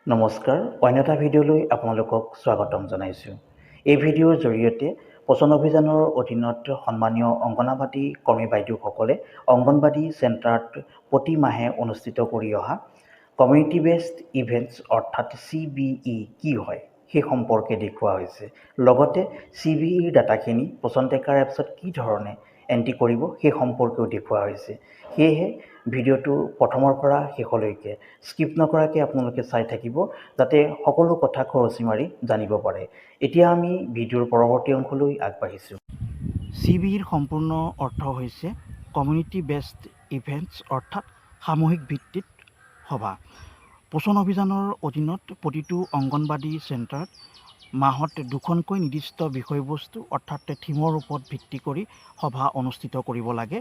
নমস্কাৰ, অন্য এটা ভিডিঅ'লৈ আপোনালোকক স্বাগতম জনাইছোঁ। এই ভিডিঅ'ৰ জৰিয়তে পোষণ অভিযানৰ অধীনত সন্মানীয় অংগনাবাদী কৰ্মী বাইদেউসকলে অংগনবাদী চেণ্টাৰত প্ৰতি মাহে অনুষ্ঠিত কৰি অহা কমিউনিটি বেছড ইভেণ্টছ অৰ্থাৎ CBE কি হয় সেই সম্পৰ্কে দেখুওৱা হৈছে। লগতে CBEৰ ডাটাখিনি পোষণ ট্ৰেকাৰ এপছত কি ধৰণে এণ্ট্ৰি কৰিব সেই সম্পৰ্কেও দেখুওৱা হৈছে। সেয়েহে ভিডিঅ'টো প্ৰথমৰ পৰা শেষলৈকে স্কিপ নকৰাকৈ আপোনালোকে চাই থাকিব, যাতে সকলো কথা খৰচি মাৰি জানিব পাৰে। এতিয়া আমি ভিডিঅ'ৰ পৰৱৰ্তী অংশলৈ আগবাঢ়িছোঁ। CBEৰ সম্পূৰ্ণ অৰ্থ হৈছে কমিউনিটি বেছড ইভেণ্টছ অৰ্থাৎ সামূহিক ভিত্তিত সভা। পোষণ অভিযানৰ অধীনত প্ৰতিটো অংগনবাদী চেণ্টাৰত মাহত দুখনকৈ নিৰ্দিষ্ট বিষয়বস্তু অৰ্থাৎ থিমৰ ওপৰত ভিত্তি কৰি সভা অনুষ্ঠিত কৰিব লাগে।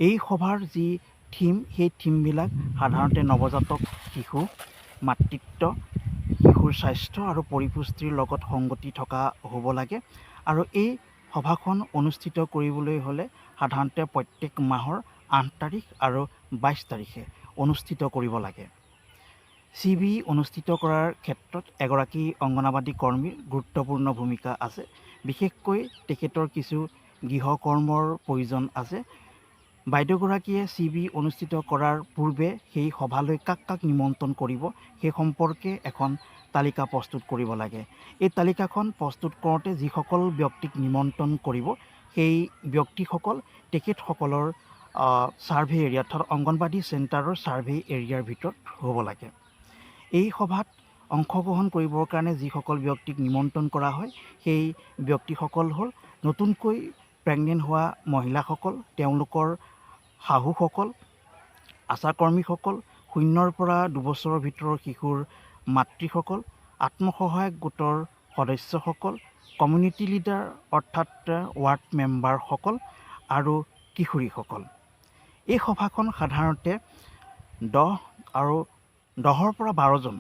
এই সভাৰ যি থিম, সেই থিমবিলাক সাধাৰণতে নৱজাতক শিশু, মাতৃত্ব, শিশুৰ স্বাস্থ্য আৰু পৰিপুষ্টিৰ লগত সংগতি থকা হ'ব লাগে। আৰু এই সভাখন অনুষ্ঠিত কৰিবলৈ হ'লে সাধাৰণতে প্ৰত্যেক মাহৰ 8 তাৰিখ আৰু 22 তাৰিখে অনুষ্ঠিত কৰিব লাগে। CBE অনুষ্ঠিত কৰাৰ ক্ষেত্ৰত এগৰাকী অংগনাবাদী কৰ্মীৰ গুৰুত্বপূৰ্ণ ভূমিকা আছে। বিশেষকৈ তেখেতৰ কিছু গৃহকৰ্মৰ প্ৰয়োজন আছে। বাইদেউগৰাকীয়ে CBE অনুষ্ঠিত কৰাৰ পূৰ্বে সেই সভালৈ কাক কাক নিমন্ত্ৰণ কৰিব সেই সম্পৰ্কে এখন তালিকা প্ৰস্তুত কৰিব লাগে। এই তালিকাখন প্ৰস্তুত কৰোঁতে যিসকল ব্যক্তিক নিমন্ত্ৰণ কৰিব সেই ব্যক্তিসকল তেখেতসকলৰ ছাৰ্ভে এৰিয়া অৰ্থাৎ অংগনবাদী চেণ্টাৰৰ ছাৰ্ভে এৰিয়াৰ ভিতৰত হ'ব লাগে। এই সভাত অংশগ্ৰহণ কৰিবৰ কাৰণে যিসকল ব্যক্তিক নিমন্ত্ৰণ কৰা হয় সেই ব্যক্তিসকল হ'ল নতুনকৈ প্ৰেগনেণ্ট হোৱা মহিলাসকল, তেওঁলোকৰ শাহুসকল, আশাকৰ্মীসকল, 0 পৰা 2 বছৰৰ ভিতৰৰ শিশুৰ মাতৃসকল, আত্মসহায়ক গোটৰ সদস্যসকল, কমিউনিটি লিডাৰ অৰ্থাৎ ৱাৰ্ড মেম্বাৰসকল আৰু কিশোৰীসকল। এই সভাখন সাধাৰণতে 10 পৰা 12জন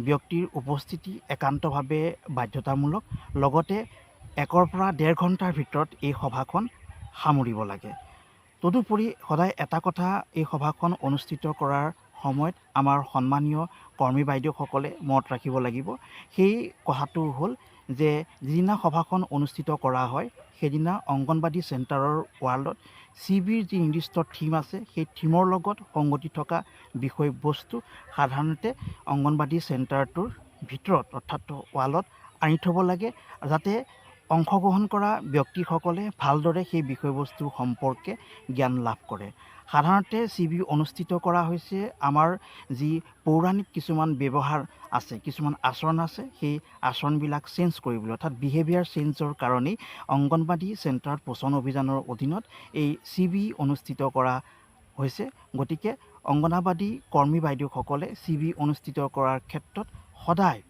ব্যক্তিৰ উপস্থিতি একান্তভাৱে বাধ্যতামূলক। লগতে 1 পৰা 1.5 ঘণ্টাৰ ভিতৰত এই সভাখন সামৰিব লাগে। তদুপৰি সদায় এটা কথা এই সভাখন অনুষ্ঠিত কৰাৰ সময়ত আমাৰ সন্মানীয় কৰ্মী বাইদেউসকলে মনত ৰাখিব লাগিব। সেই কথাটো হ'ল যে যিদিনা সভাখন অনুষ্ঠিত কৰা হয় সেইদিনা অংগনবাদী চেণ্টাৰৰ ৱালত CBEৰ যি নিৰ্দিষ্ট থিম আছে সেই থিমৰ লগত সংগতি থকা বিষয়বস্তু সাধাৰণতে অংগনবাদী চেণ্টাৰটোৰ ভিতৰত অৰ্থাৎ ৱালত আনি থ'ব লাগে, যাতে অংশগ্ৰহণ কৰা ব্যক্তিসকলে ভালদৰে সেই বিষয়বস্তু সম্পৰ্কে জ্ঞান লাভ কৰে। সাধাৰণতে CBE অনুষ্ঠিত কৰা হৈছে আমাৰ যি পৌৰাণিক কিছুমান ব্যৱহাৰ আছে, কিছুমান আচৰণ আছে, সেই আচৰণবিলাক চেঞ্জ কৰিবলৈ অৰ্থাৎ বিহেভিয়াৰ চেঞ্জৰ কাৰণেই অংগনবাদী চেণ্টাৰত পোষণ অভিযানৰ অধীনত এই CBE অনুষ্ঠিত কৰা হৈছে। গতিকে অংগনাবাদী কৰ্মী বাইদেউসকলে CBE অনুষ্ঠিত কৰাৰ ক্ষেত্ৰত সদায়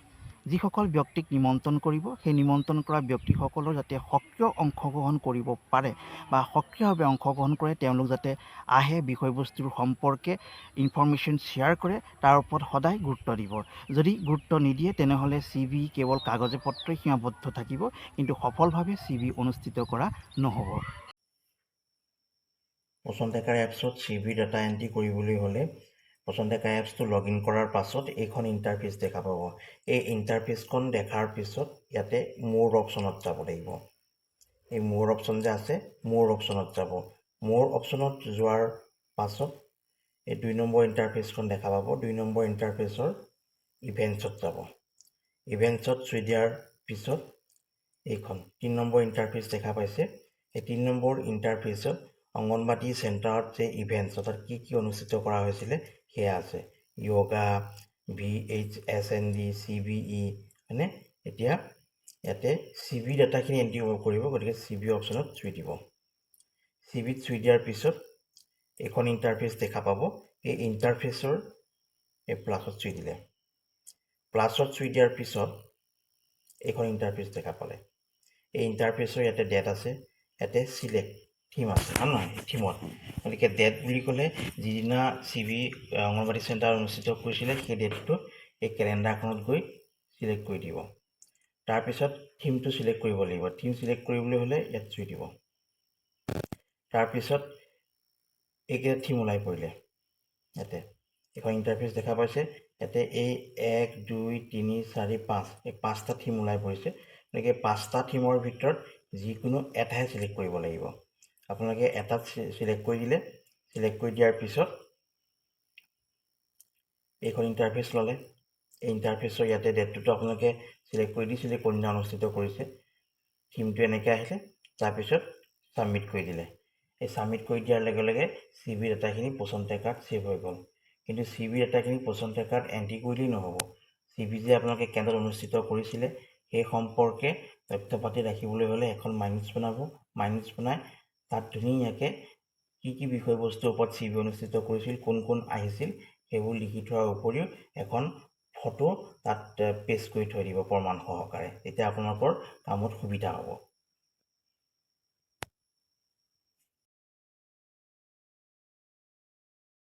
যিসকল ব্যক্তিক নিমন্ত্ৰণ কৰিব সেই নিমন্ত্ৰণ কৰা ব্যক্তিসকলৰ যাতে সক্ৰিয় অংশগ্ৰহণ কৰিব পাৰে বা সক্ৰিয়ভাৱে অংশগ্ৰহণ কৰে, তেওঁলোক যাতে আহে, বিষয়বস্তুৰ সম্পৰ্কে ইনফৰমেশ্যন শ্বেয়াৰ কৰে, তাৰ ওপৰত সদায় গুৰুত্ব দিব। যদি গুৰুত্ব নিদিয়ে তেনেহ'লে CBE কেৱল কাগজে পত্ৰই সীমাবদ্ধ থাকিব, কিন্তু সফলভাৱে CBE অনুষ্ঠিত কৰা নহ'ব। পোষণ ট্ৰেকাৰ এপছত CBE ডাটা এণ্ট্ৰি কৰিবলৈ হ'লে পোষণ ট্ৰেকাৰ এপছটো লগ ইন কৰাৰ পাছত এইখন ইণ্টাৰফেচ দেখা পাব। এই ইণ্টাৰফেচখন দেখাৰ পিছত ইয়াতে মোৰ অপশ্যনত যাব লাগিব। এই মোৰ অপশ্যন যে আছে, মোৰ অপশ্যনত যাব। মোৰ অপশ্যনত যোৱাৰ পাছত এই 2 নম্বৰ ইণ্টাৰফেচখন দেখা পাব। 2 নম্বৰ ইণ্টাৰফেচৰ ইভেণ্টছত যাব। ইভেণ্টছত চুই দিয়াৰ পিছত এইখন 3 নম্বৰ ইণ্টাৰফেচ দেখা পাইছে। এই 3 নম্বৰ ইণ্টাৰফেচত অংগনবাদী চেণ্টাৰত যে ইভেণ্টছ অৰ্থাৎ কি কি অনুষ্ঠিত কৰা হৈছিলে সেয়া আছে। য়োগা, VHSND, CBE, হয়নে? এতিয়া ইয়াতে CBE ডাটাখিনি এণ্ট্ৰি কৰিব, গতিকে CBE অপশ্যনত চুই দিব। CBEত চুই দিয়াৰ পিছত এইখন ইণ্টাৰফেচ দেখা পাব। এই ইণ্টাৰফেচৰ এই প্লাছত চুই দিলে। প্লাছত চুই দিয়াৰ পিছত এইখন ইণ্টাৰফেচ দেখা পালে। এই ইণ্টাৰফেচৰ ইয়াতে ডেট আছে, ইয়াতে চিলেক্ট থিম আছে, নহয় থিমত। গতিকে ডেট বুলি ক'লে যিদিনা CBE অংগনবাদী চেণ্টাৰ অনুষ্ঠিত কৰিছিলে সেই ডেটটো এই কেলেণ্ডাৰখনত গৈ চিলেক্ট কৰি দিব। তাৰপিছত থিমটো চিলেক্ট কৰিব লাগিব। থিম চিলেক্ট কৰিবলৈ হ'লে ইয়াত চুই দিব। তাৰপিছত এইকেইটা থিম ওলাই পৰিলে। ইয়াতে এখন ইণ্টাৰফেচ দেখা পাইছে, ইয়াতে এই 1 2 3 4 5 এই 5টা থিম ওলাই পৰিছে। গতিকে 5টা থিমৰ ভিতৰত যিকোনো এটাহে চিলেক্ট কৰিব লাগিব। আপোনালোকে এটাত চিলেক্ট কৰি দিলে, চিলেক্ট কৰি দিয়াৰ পিছত এইখন ইণ্টাৰফেচ ল'লে। এই ইণ্টাৰফেচৰ ইয়াতে ডেটটোতো আপোনালোকে চিলেক্ট কৰি দিছিলে, কোনদিনা অনুষ্ঠিত কৰিছে। থিমটো এনেকৈ আহিলে, তাৰপিছত ছাবমিট কৰি দিলে। এই ছাবমিট কৰি দিয়াৰ লগে লগে CV ডাটাখিনি পচন্দ কাৰ্ড ছেভ হৈ গ'ল। কিন্তু CV ডাটাখিনি পচন্দ কাৰ্ড এণ্ট্ৰি কৰিলেই নহ'ব। CV যে আপোনালোকে কেন্দ্ৰত অনুষ্ঠিত কৰিছিলে সেই সম্পৰ্কে তথ্য পাতি ৰাখিবলৈ হ'লে এখন মাইনাছ বনাব। মাইনাছ বনাই তাত ধুনীয়াকৈ কি বিষয়বস্তুৰ ওপৰত CV অনুষ্ঠিত কৰিছিল, কোন আহিছিল সেইবোৰ লিখি থোৱাৰ উপৰিও এখন ফটো তাত পেষ্ট কৰি থৈ দিব প্ৰমাণ সহকাৰে। তেতিয়া আপোনালোকৰ কামত সুবিধা হ'ব।